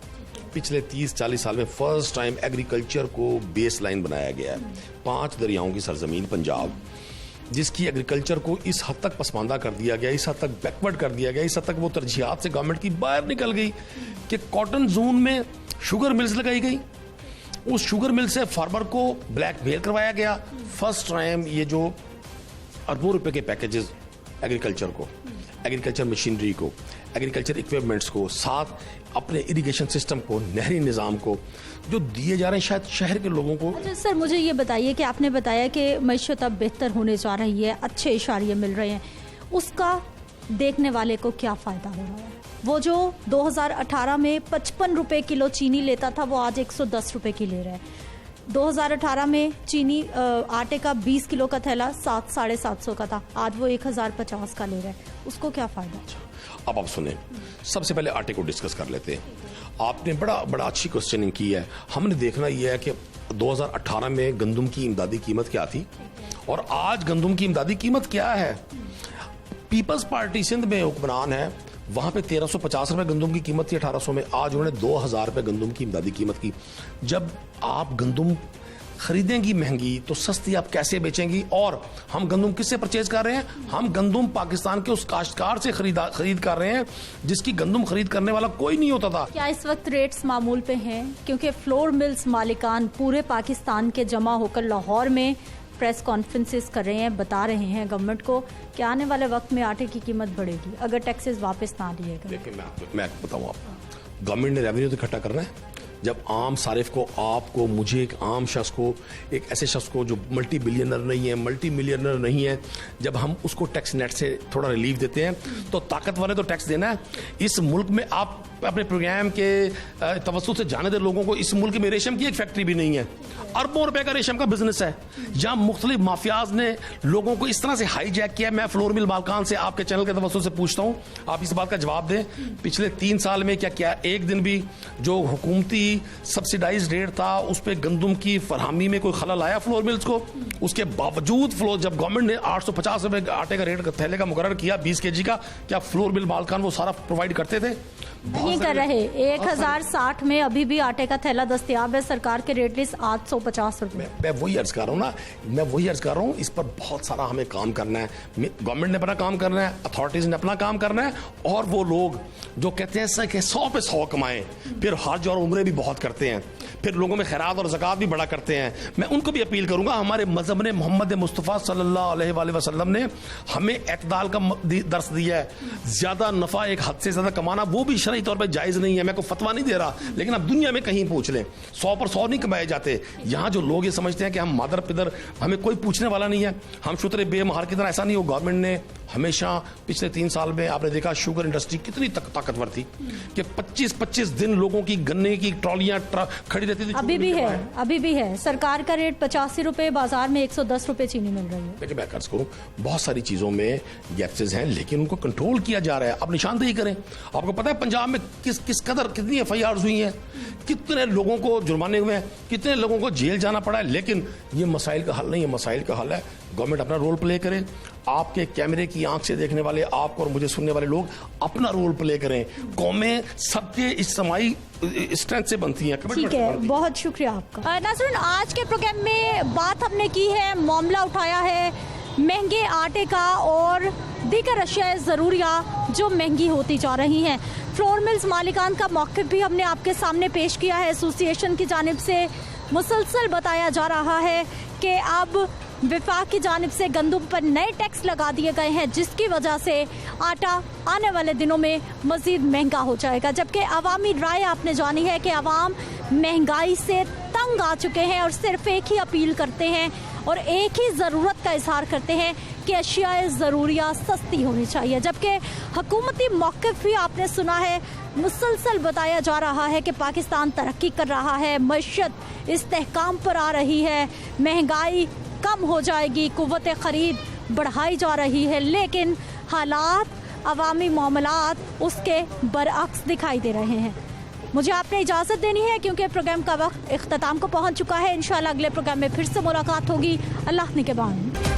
पिछले 30-40 साल में फर्स्ट टाइम एग्रीकल्चर को बेस लाइन बनाया गया है। 5 दरियाओं की सरजमीन पंजाब, जिसकी एग्रीकल्चर को इस हद तक पसमानदा कर दिया गया, इस हद तक बैकवर्ड कर दिया गया, इस हद तक वो तरजीहात से गवर्नमेंट की बाहर निकल गई कि कॉटन जोन में शुगर मिल्स लगाई गई, उस शुगर मिल से फार्मर को ब्लैकमेल करवाया गया। फर्स्ट टाइम ये जो अरबों रुपए के पैकेजेस एग्रीकल्चर को, एग्रीकल्चर मशीनरी को, एग्रीकल्चर इक्विपमेंट्स को, साथ अपने इरिगेशन सिस्टम को, नहरी निज़ाम को जो दिए जा रहे हैं शायद शहर के लोगों को। अच्छा सर, मुझे ये बताइए कि आपने बताया कि मईशत अब बेहतर होने जा रही है, अच्छे इशारे मिल रहे हैं, उसका देखने वाले को क्या फ़ायदा हो रहा है? वो जो 2018 में 55 रुपये किलो चीनी लेता था वो आज 110 रुपये की ले रहा है। 2018 में चीनी आटे का 20 किलो का थैला 700-750 का था, आज वो 1050 का ले रहा है, उसको क्या फ़ायदा? अब आप सुने, सबसे पहले आटे को डिस्कस कर लेते हैं। आपने बड़ा अच्छी क्वेश्चनिंग की है। हमने देखना यह है कि 2018 में गंदम की इमदादी कीमत क्या थी और आज गंदम की इमदादी कीमत क्या है। पीपल्स पार्टी सिंध में हुक्मरान है, वहां पे 1350 रुपए गंदम की कीमत थी 1800 में, आज उन्होंने 2000 रुपए गंदम की इमदादी कीमत की। जब आप गंदम खरीदेंगी महंगी तो सस्ती आप कैसे बेचेंगी? और हम गंदम किससे परचेज कर रहे हैं? हम गंदम पाकिस्तान के उस काश्तकार से खरीद कर रहे हैं जिसकी गंदम खरीद करने वाला कोई नहीं होता था। क्या इस वक्त रेट्स मामूल पे हैं? क्योंकि फ्लोर मिल्स मालिकान पूरे पाकिस्तान के जमा होकर लाहौर में प्रेस कॉन्फ्रेंसेस कर रहे हैं, बता रहे हैं गवर्नमेंट को कि आने वाले वक्त में आटे की कीमत बढ़ेगी अगर टैक्सेस वापस ना लिए गए। देखिए मैं बताऊँ आपको, गवर्नमेंट ने रेवेन्यू तो इकट्ठा करना है। जब आम सारिफ को, आपको, मुझे, एक आम शख्स को, एक ऐसे शख्स को जो मल्टी बिलियनर नहीं है, मल्टी मिलियनर नहीं है, जब हम उसको टैक्स नेट से थोड़ा रिलीफ देते हैं तो ताकतवर ने तो टैक्स देना है। इस मुल्क में आप अपने प्रोग्राम के तवज्जुह से जाने दे लोगों को, इस मुल्क में रेशम की एक फैक्ट्री भी नहीं है, अरबों रुपए का रेशम का बिजनेस है, जहां मुख्तलिफ माफियाज ने लोगों को इस तरह से हाईजैक किया। मैं फ्लोर मिल मालकान से आपके चैनल के तवज्जुह से पूछता हूं, आप इस बात का जवाब दें, पिछले 3 साल में क्या किया? एक दिन भी जो हुकूमती सब्सिडाइज रेट था उस पर गंदम की फरहमी में कोई खलल आया फ्लोर मिल्स को? उसके बावजूद फ्लोर, जब गवर्नमेंट ने 850 रुपए आटे का रेट थैले का मुकर्रर किया 20 kg का, क्या फ्लोर मिल मालकान वो सारा प्रोवाइड करते थे? नहीं कर रहे। 1060 में अभी भी आटे का थैला दस्तयाब है, सरकार के रेट लिस्ट 850 रुपए। मैं वही अर्ज कर रहा हूँ ना, मैं वही अर्ज कर रहा हूँ, इस पर बहुत सारा हमें काम करना है। गवर्नमेंट ने अपना काम करना है, अथॉरिटीज ने अपना काम करना है, और वो लोग जो कहते हैं कि 100 पे 100 कमाएं, फिर हज और उम्रे भी बहुत करते हैं, फिर लोगों में खैरात और ज़कात भी बड़ा करते हैं, मैं उनको भी अपील करूंगा। हमारे मजहब ने, मोहम्मद मुस्तफ़ा सल्लल्लाहु अलैहि वसल्लम ने हमें एतदाल का दर्स दिया है। ज्यादा नफा, एक हद से ज्यादा कमाना वो भी शरई तौर पर जायज नहीं है। मैं कोई फतवा नहीं दे रहा, लेकिन अब दुनिया में कहीं पूछ लें 100 पर 100 नहीं कमाए जाते। यहाँ जो लोग ये समझते हैं कि हम मादर पिदर, हमें कोई पूछने वाला नहीं है, हम शुतरे बेमहार की तरह, ऐसा नहीं हो। गवर्नमेंट ने हमेशा पिछले 3 साल में आपने देखा शुगर इंडस्ट्री कितनी ताकतवर थी कि 25-25 दिन लोगों की गन्ने की ट्रॉलियां खड़ी रहती थी। अभी भी है। सरकार का रेट 85 रुपए, बाजार में 110 रुपए चीनी मिल रही है। देखिए मैं कर्ज करूं, बहुत सारी चीजों में गैप्सेस हैं, लेकिन उनको कंट्रोल किया जा रहा है। आप निशानदेही करें। आपको पता है पंजाब में किस कदर कितनी FIRs हुई हैं, कितने लोगों को जुर्माने हुए हैं, कितने लोगों को जेल जाना पड़ा है, लेकिन ये मसाइल का हल नहीं है। मसाइल का हल है गवर्नमेंट अपना रोल प्ले करे, आपके कैमरे की आंख से देखने वाले, आपको और मुझे सुनने वाले लोग अपना रोल प्ले करें। कौमें सबके इज्तिमाई स्ट्रेंथ से बनती हैं। ठीक है, बहुत शुक्रिया आपका। नाज़रीन, आज के प्रोग्राम में बात हमने की है, मामला उठाया है महंगे आटे का और दीगर अशिया ज़रूरिया जो महंगी होती जा रही हैं। फ्लोर मिल्स मालिकान का मौक़िफ़ भी हमने आपके सामने पेश किया है। एसोसिएशन की जानिब से मुसलसल बताया जा रहा है कि अब विफाक की जानिब से गंदम पर नए टैक्स लगा दिए गए हैं, जिसकी वजह से आटा आने वाले दिनों में मज़ीद महंगा हो जाएगा। जबकि अवामी राय आपने जानी है कि अवाम महंगाई से तंग आ चुके हैं और सिर्फ एक ही अपील करते हैं और एक ही ज़रूरत का इजहार करते हैं कि अशियाए ज़रूरिया सस्ती होनी चाहिए। जबकि हुकूमती मौक़िफ़ भी आपने सुना है, मुसलसल बताया जा रहा है कि पाकिस्तान तरक्की कर रहा है, मईशत इस्तेहकाम पर आ रही है, महंगाई कम हो जाएगी, कुव्वत ख़रीद बढ़ाई जा रही है, लेकिन हालात, अवामी मामलात उसके बरअक्स दिखाई दे रहे हैं। मुझे आपने इजाज़त देनी है क्योंकि प्रोग्राम का वक्त इख्तिताम को पहुंच चुका है। इंशाल्लाह अगले प्रोग्राम में फिर से मुलाकात होगी। अल्लाह निगहबान।